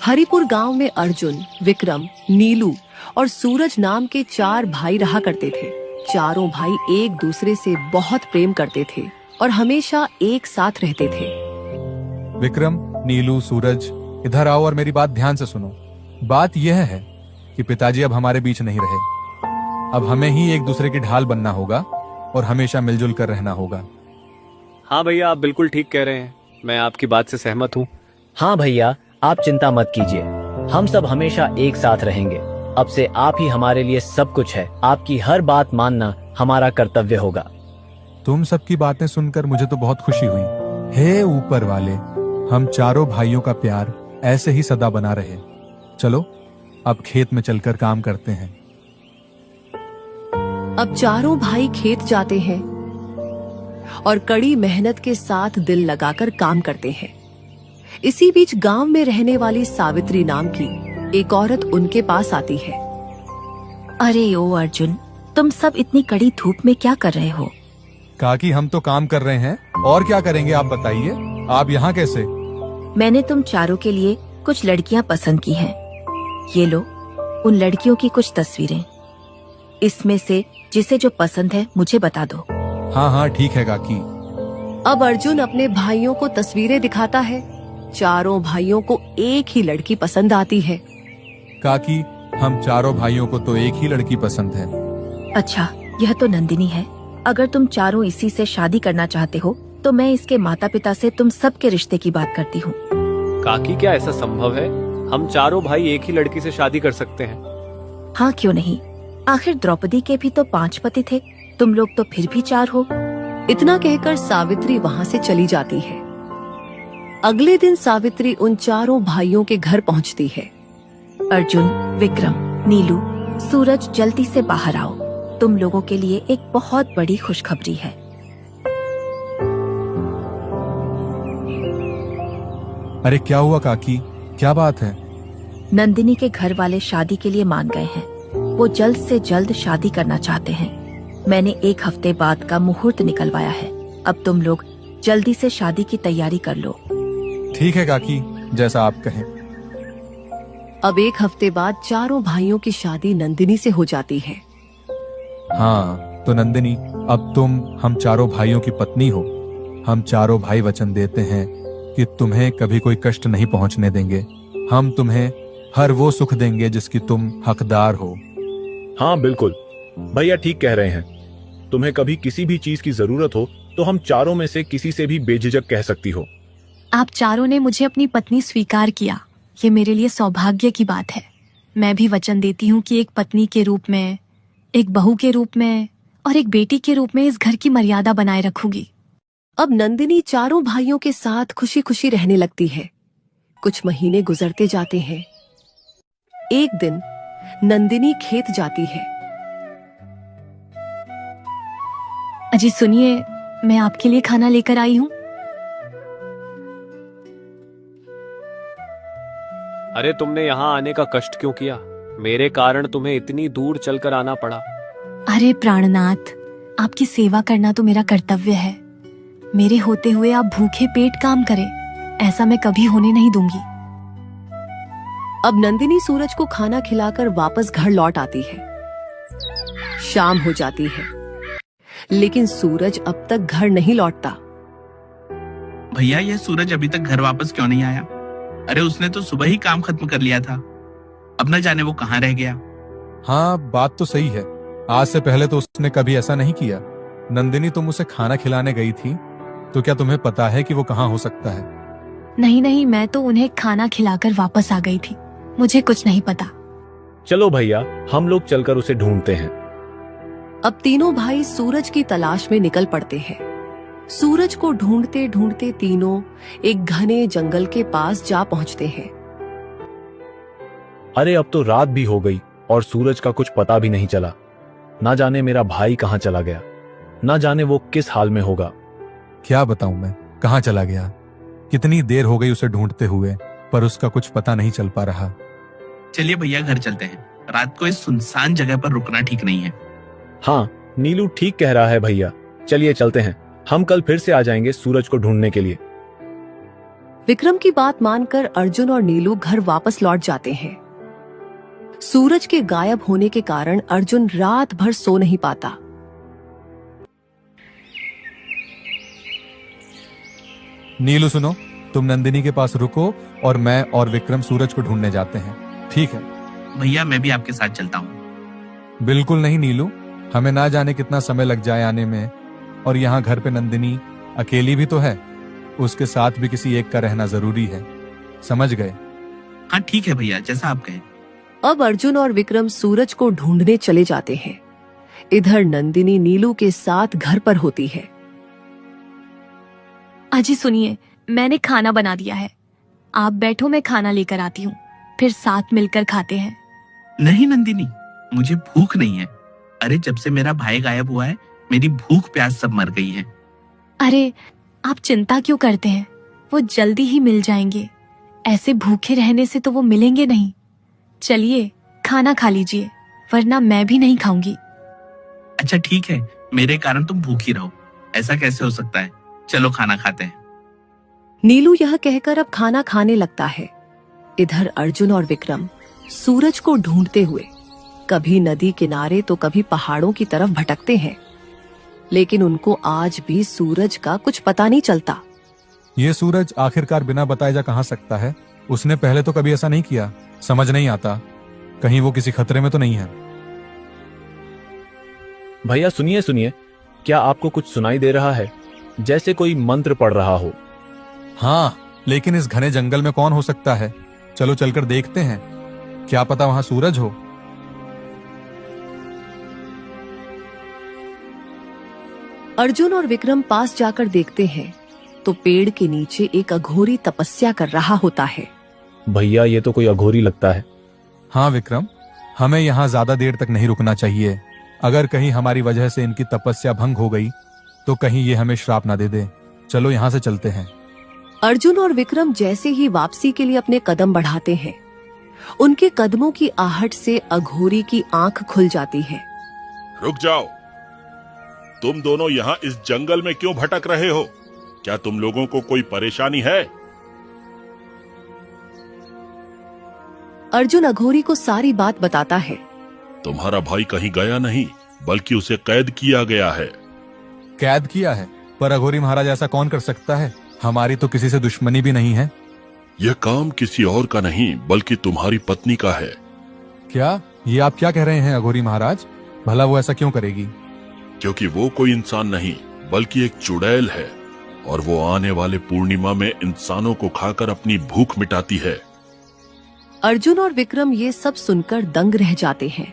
हरिपुर गांव में अर्जुन, विक्रम, नीलू और सूरज नाम के 4 भाई रहा करते थे। चारों भाई एक दूसरे से बहुत प्रेम करते थे और हमेशा एक साथ रहते थे। विक्रम, नीलू, सूरज, इधर आओ और मेरी बात ध्यान से सुनो। बात यह है कि पिताजी अब हमारे बीच नहीं रहे। अब हमें ही एक दूसरे की ढाल बनना होगा और हमेशा मिलजुल कर रहना होगा। हाँ भैया, आप बिल्कुल ठीक कह रहे हैं। मैं आपकी बात से सहमत हूँ। हाँ भैया, आप चिंता मत कीजिए, हम सब हमेशा एक साथ रहेंगे। अब से आप ही हमारे लिए सब कुछ है। आपकी हर बात मानना हमारा कर्तव्य होगा। तुम सबकी बातें सुनकर मुझे तो बहुत खुशी हुई। हे ऊपर वाले, हम चारों भाइयों का प्यार ऐसे ही सदा बना रहे। चलो अब खेत में चलकर काम करते हैं। अब चारों भाई खेत जाते हैं और कड़ी मेहनत के साथ दिल लगाकर काम करते हैं। इसी बीच गांव में रहने वाली सावित्री नाम की एक औरत उनके पास आती है। अरे ओ अर्जुन, तुम सब इतनी कड़ी धूप में क्या कर रहे हो? काकी, हम तो काम कर रहे हैं और क्या करेंगे, आप बताइए। आप यहाँ कैसे? मैंने तुम चारों के लिए कुछ लड़कियां पसंद की हैं। ये लो, उन लड़कियों की कुछ तस्वीरें। इसमें से जिसे जो पसंद है मुझे बता दो। हाँ हाँ ठीक है काकी। अब अर्जुन अपने भाइयों को तस्वीरें दिखाता है। चारों भाइयों को एक ही लड़की पसंद आती है। काकी, हम चारों भाइयों को तो एक ही लड़की पसंद है। अच्छा, यह तो नंदिनी है। अगर तुम चारों इसी से शादी करना चाहते हो तो मैं इसके माता पिता से तुम सबके रिश्ते की बात करती हूँ। काकी, क्या ऐसा संभव है? हम चारों भाई एक ही लड़की से शादी कर सकते हैं? हाँ, क्यों नहीं। आखिर द्रौपदी के भी तो 5 पति थे, तुम लोग तो फिर भी 4 हो। इतना कहकर सावित्री वहाँ से चली जाती है। अगले दिन सावित्री उन चारों भाइयों के घर पहुँचती है। अर्जुन, विक्रम, नीलू, सूरज, जल्दी से बाहर आओ। तुम लोगों के लिए एक बहुत बड़ी खुशखबरी है। अरे क्या हुआ काकी, क्या बात है? नंदिनी के घर वाले शादी के लिए मान गए हैं। वो जल्द से जल्द शादी करना चाहते हैं। मैंने 1 हफ्ते बाद का मुहूर्त निकलवाया है। अब तुम लोग जल्दी से शादी की तैयारी कर लो। ठीक है काकी, जैसा आप कहें। अब 1 हफ्ते बाद चारों भाइयों की शादी नंदिनी से हो जाती है। हाँ तो नंदिनी, अब तुम हम चारों भाइयों की पत्नी हो। हम चारों भाई वचन देते हैं कि तुम्हें कभी कोई कष्ट नहीं पहुंचने देंगे। हम तुम्हें हर वो सुख देंगे जिसकी तुम हकदार हो। हाँ बिल्कुल, भैया ठीक कह रहे हैं। तुम्हें कभी किसी भी चीज की जरूरत हो तो हम चारों में से किसी से भी बेझिझक कह सकती हो। आप चारों ने मुझे अपनी पत्नी स्वीकार किया, ये मेरे लिए सौभाग्य की बात है। मैं भी वचन देती हूँ कि एक पत्नी के रूप में, एक बहू के रूप में और एक बेटी के रूप में इस घर की मर्यादा बनाए रखूंगी। अब नंदिनी चारों भाइयों के साथ खुशी खुशी रहने लगती है। कुछ महीने गुजरते जाते हैं। एक दिन नंदिनी खेत जाती है। अजी सुनिए, मैं आपके लिए खाना लेकर आई हूँ। अरे तुमने यहाँ आने का कष्ट क्यों किया? मेरे कारण तुम्हें इतनी दूर चलकर आना पड़ा। अरे प्राणनाथ, आपकी सेवा करना तो मेरा कर्तव्य है। मेरे होते हुए आप भूखे पेट काम करें, ऐसा मैं कभी होने नहीं दूंगी। अब नंदिनी सूरज को खाना खिलाकर वापस घर लौट आती है। शाम हो जाती है, लेकिन सूरज अब तक घर नहीं लौटता। भैया, यह सूरज अभी तक घर वापस क्यों नहीं आया? अरे उसने तो सुबह ही काम खत्म कर लिया था। अब न जाने वो कहाँ रह गया। हाँ बात तो सही है, आज से पहले तो उसने कभी ऐसा नहीं किया। नंदिनी, तुम उसे खाना खिलाने गई थी, तो क्या तुम्हें पता है कि वो कहाँ हो सकता है? नहीं नहीं, मैं तो उन्हें खाना खिलाकर वापस आ गई थी, मुझे कुछ नहीं पता। चलो भैया, हम लोग चलकर उसे ढूंढते हैं। अब तीनों भाई सूरज की तलाश में निकल पड़ते हैं। सूरज को ढूंढते ढूंढते तीनों एक घने जंगल के पास जा पहुंचते हैं। अरे अब तो रात भी हो गई और सूरज का कुछ पता भी नहीं चला। ना जाने मेरा भाई कहाँ चला गया, ना जाने वो किस हाल में होगा। क्या बताऊं मैं, कहाँ चला गया? कितनी देर हो गई उसे ढूंढते हुए, पर उसका कुछ पता नहीं चल पा रहा। चलिए भैया, घर चलते हैं। रात को इस सुनसान जगह पर रुकना ठीक नहीं है। हाँ, नीलू ठीक कह रहा है भैया, चलिए चलते हैं। हम कल फिर से आ जाएंगे सूरज को ढूंढने के लिए। विक्रम की बात मानकर अर्जुन और नीलू घर वापस लौट जाते हैं। सूरज के गायब होने के कारण अर्जुन रात भर सो नहीं पाता। नीलू सुनो, तुम नंदिनी के पास रुको और मैं और विक्रम सूरज को ढूंढने जाते हैं, ठीक है? भैया मैं भी आपके साथ चलता हूँ। बिल्कुल नहीं नीलू, हमें ना जाने कितना समय लग जाए आने में, और यहाँ घर पे नंदिनी अकेली भी तो है, उसके साथ भी किसी एक का रहना जरूरी है, समझ गए? हाँ ठीक है भैया, जैसा आप कहें। अब अर्जुन और विक्रम सूरज को ढूंढने चले जाते हैं। इधर नंदिनी नीलू के साथ घर पर होती है। अजी सुनिए, मैंने खाना बना दिया है, आप बैठो, मैं खाना लेकर आती हूँ, फिर साथ मिलकर खाते हैं। नहीं नंदिनी, मुझे भूख नहीं है। अरे जब से मेरा भाई गायब हुआ है, मेरी भूख प्यास सब मर गई है। अरे आप चिंता क्यों करते हैं, वो जल्दी ही मिल जाएंगे। ऐसे भूखे रहने से तो वो मिलेंगे नहीं। चलिए खाना खा लीजिए, वरना मैं भी नहीं खाऊंगी। अच्छा ठीक है, मेरे कारण तुम भूखी रहो, ऐसा कैसे हो सकता है? चलो खाना खाते हैं। नीलू यह कहकर अब खाना खाने लगता है। इधर अर्जुन और विक्रम सूरज को ढूंढते हुए कभी नदी किनारे तो कभी पहाड़ों की तरफ भटकते हैं, लेकिन उनको आज भी सूरज का कुछ पता नहीं चलता। ये सूरज आखिरकार बिना बताए जा कहाँ सकता है? उसने पहले तो कभी ऐसा नहीं किया, समझ नहीं आता, कहीं वो किसी खतरे में तो नहीं है। भैया सुनिए सुनिए, क्या आपको कुछ सुनाई दे रहा है? जैसे कोई मंत्र पढ़ रहा हो। हाँ, लेकिन इस घने जंगल में कौन हो सकता है? चलो चलकर देखते हैं, क्या पता वहां सूरज हो। अर्जुन और विक्रम पास जाकर देखते हैं तो पेड़ के नीचे एक अघोरी तपस्या कर रहा होता है। भैया ये तो कोई अघोरी लगता है। हाँ विक्रम, हमें यहाँ ज्यादा देर तक नहीं रुकना चाहिए। अगर कहीं हमारी वजह से इनकी तपस्या भंग हो गई तो कहीं ये हमें श्राप ना दे दे। चलो यहाँ से चलते हैं। अर्जुन और विक्रम जैसे ही वापसी के लिए अपने कदम बढ़ाते हैं, उनके कदमों की आहट से अघोरी की आंख खुल जाती है। रुक जाओ, तुम दोनों यहाँ इस जंगल में क्यों भटक रहे हो? क्या तुम लोगों को कोई परेशानी है? अर्जुन अघोरी को सारी बात बताता है। तुम्हारा भाई कहीं गया नहीं, बल्कि उसे कैद किया गया है। कैद किया है? पर अघोरी महाराज ऐसा कौन कर सकता है? हमारी तो किसी से दुश्मनी भी नहीं है। यह काम किसी और का नहीं, बल्कि तुम्हारी पत्नी का है। क्या? ये आप क्या कह रहे हैं अघोरी महाराज? भला वो ऐसा क्यों करेगी? क्योंकि वो कोई इंसान नहीं, बल्कि एक चुड़ैल है, और वो आने वाले पूर्णिमा में इंसानों को खाकर अपनी भूख मिटाती है। अर्जुन और विक्रम ये सब सुनकर दंग रह जाते हैं।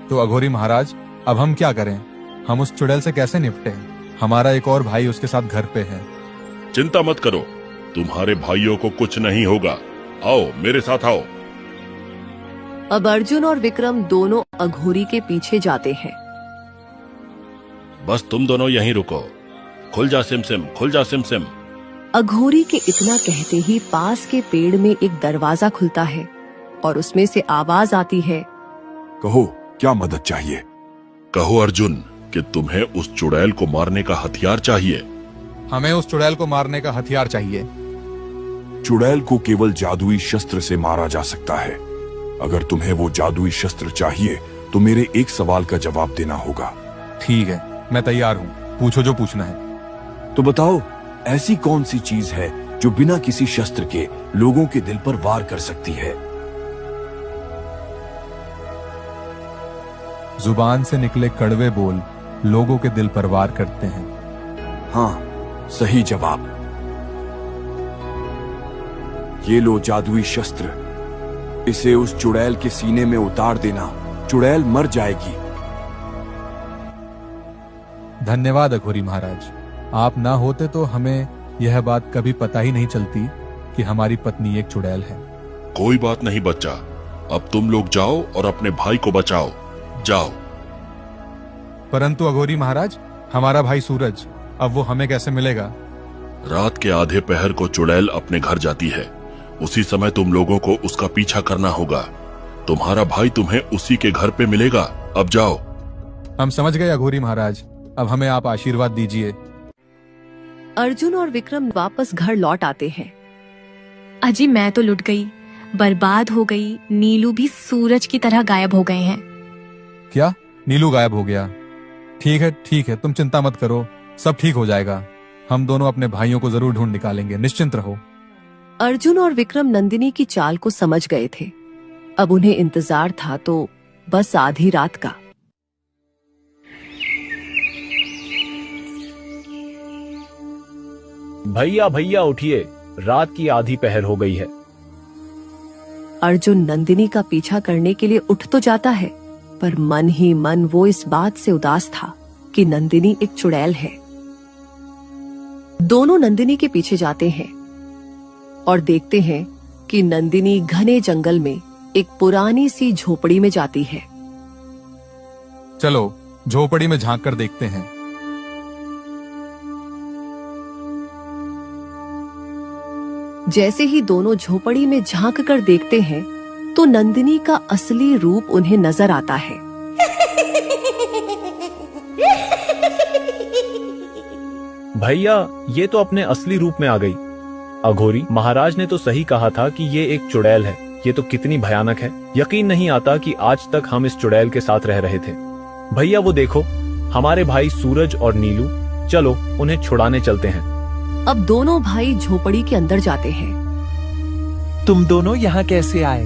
तो अघोरी महाराज, अब हम क्या करें? हम उस चुड़ैल से कैसे निपटें? हमारा एक और भाई उसके साथ घर पे है। चिंता मत करो, तुम्हारे भाइयों को कुछ नहीं होगा। आओ मेरे साथ आओ। अब अर्जुन और विक्रम दोनों अघोरी के पीछे जाते हैं। बस तुम दोनों यहीं रुको। खुल जा सिमसिम, खुल जा सिमसिम। अघोरी के इतना कहते ही पास के पेड़ में एक दरवाजा खुलता है और उसमें से आवाज आती है। कहो, क्या मदद चाहिए? कहो अर्जुन कि तुम्हें उस चुड़ैल को मारने का हथियार चाहिए। हमें उस चुड़ैल को मारने का हथियार चाहिए। चुड़ैल को केवल जादुई शस्त्र से मारा जा सकता है। अगर तुम्हें वो जादुई शस्त्र चाहिए तो मेरे एक सवाल का जवाब देना होगा। ठीक है, मैं तैयार हूँ, पूछो जो पूछना है। तो बताओ, ऐसी कौन सी चीज है जो बिना किसी शस्त्र के लोगों के दिल पर वार कर सकती है? जुबान से निकले कड़वे बोल लोगों के दिल पर वार करते हैं। हाँ, सही जवाब। ये लो जादुई शस्त्र, इसे उस चुड़ैल के सीने में उतार देना, चुड़ैल मर जाएगी। धन्यवाद अघोरी महाराज, आप ना होते तो हमें यह बात कभी पता ही नहीं चलती कि हमारी पत्नी एक चुड़ैल है। कोई बात नहीं बच्चा, अब तुम लोग जाओ और अपने भाई को बचाओ। जाओ। परंतु अघोरी महाराज, हमारा भाई सूरज, अब वो हमें कैसे मिलेगा? रात के आधे पहर को चुड़ैल अपने घर जाती है, उसी समय तुम लोगों को उसका पीछा करना होगा। तुम्हारा भाई तुम्हें उसी के घर पे मिलेगा। अब जाओ। हम समझ गए अघोरी महाराज, अब हमें आप आशीर्वाद दीजिए। अर्जुन और विक्रम वापस घर लौट आते हैं। अजी मैं तो लुट गई, बर्बाद हो गई। नीलू भी सूरज की तरह गायब हो गए हैं। क्या? नीलू गायब हो गया? ठीक है, तुम चिंता मत करो, सब ठीक हो जाएगा। हम दोनों अपने भाइयों को जरूर ढूंढ निकालेंगे, निश्चिंत रहो। अर्जुन और विक्रम नंदिनी की चाल को समझ गए थे। अब उन्हें इंतजार था तो बस आधी रात का। भैया भैया उठिए, रात की आधी पहर हो गई है। अर्जुन नंदिनी का पीछा करने के लिए उठ तो जाता है, पर मन ही मन वो इस बात से उदास था कि नंदिनी एक चुड़ैल है। दोनों नंदिनी के पीछे जाते हैं और देखते हैं कि नंदिनी घने जंगल में एक पुरानी सी झोपड़ी में जाती है। चलो झोपड़ी में झांक कर देखते हैं। जैसे ही दोनों झोपड़ी में झांक कर देखते हैं तो नंदिनी का असली रूप उन्हें नजर आता है। भैया ये तो अपने असली रूप में आ गई। अघोरी महाराज ने तो सही कहा था कि ये एक चुड़ैल है। ये तो कितनी भयानक है। यकीन नहीं आता कि आज तक हम इस चुड़ैल के साथ रह रहे थे। भैया वो देखो, हमारे भाई सूरज और नीलू, चलो उन्हें छुड़ाने चलते हैं। अब दोनों भाई झोपड़ी के अंदर जाते हैं। तुम दोनों यहाँ कैसे आए?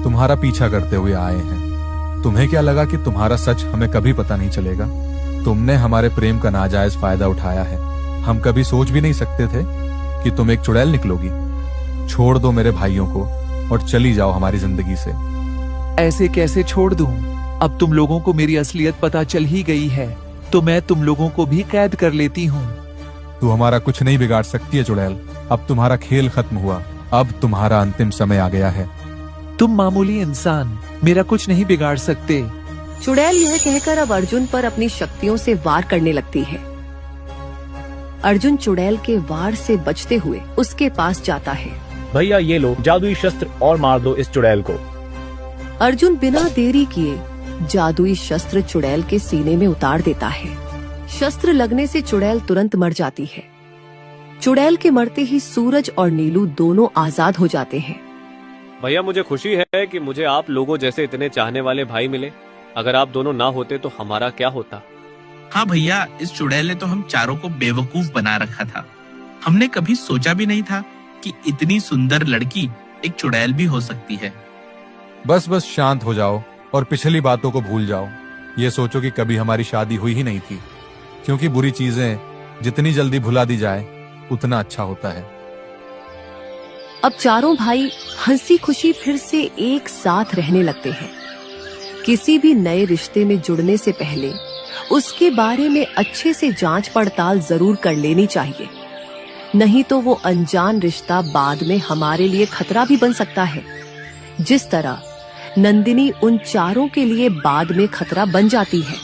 तुम्हारा पीछा करते हुए आए हैं। तुम्हें क्या लगा कि तुम्हारा सच हमें कभी पता नहीं चलेगा? तुमने हमारे प्रेम का नाजायज फायदा उठाया है। हम कभी सोच भी नहीं सकते थे कि तुम एक चुड़ैल निकलोगी। छोड़ दो मेरे भाइयों को और चली जाओ हमारी जिंदगी से। ऐसे कैसे छोड़ दूं? अब तुम लोगों को मेरी असलियत पता चल ही गई है, तो मैं तुम लोगों को भी कैद कर लेती हूँ। तू हमारा कुछ नहीं बिगाड़ सकती है चुड़ैल। अब तुम्हारा खेल खत्म हुआ। अब तुम्हारा अंतिम समय आ गया है। तुम मामूली इंसान मेरा कुछ नहीं बिगाड़ सकते। चुड़ैल यह कहकर अब अर्जुन पर अपनी शक्तियों से वार करने लगती है। अर्जुन चुड़ैल के वार से बचते हुए उसके पास जाता है। भैया ये लो जादुई शस्त्र और मार दो इस चुड़ैल को। अर्जुन बिना देरी किए जादुई शस्त्र चुड़ैल के सीने में उतार देता है। शस्त्र लगने से चुड़ैल तुरंत मर जाती है। चुड़ैल के मरते ही सूरज और नीलू दोनों आजाद हो जाते हैं। भैया मुझे खुशी है कि मुझे आप लोगों जैसे इतने चाहने वाले भाई मिले। अगर आप दोनों ना होते तो हमारा क्या होता। हाँ भैया, इस चुड़ैल ने तो हम चारों को बेवकूफ बना रखा था। हमने कभी सोचा भी नहीं था कि इतनी सुंदर लड़की एक चुड़ैल भी हो सकती है। बस शांत हो जाओ और पिछली बातों को भूल जाओ। ये सोचो कि कभी हमारी शादी हुई ही नहीं थी, क्योंकि बुरी चीजें जितनी जल्दी भुला दी जाए उतना अच्छा होता है। अब चारों भाई हंसी खुशी फिर से एक साथ रहने लगते हैं। किसी भी नए रिश्ते में जुड़ने से पहले उसके बारे में अच्छे से जांच पड़ताल जरूर कर लेनी चाहिए, नहीं तो वो अनजान रिश्ता बाद में हमारे लिए खतरा भी बन सकता है। जिस तरह नंदिनी उन चारों के लिए बाद में खतरा बन जाती है।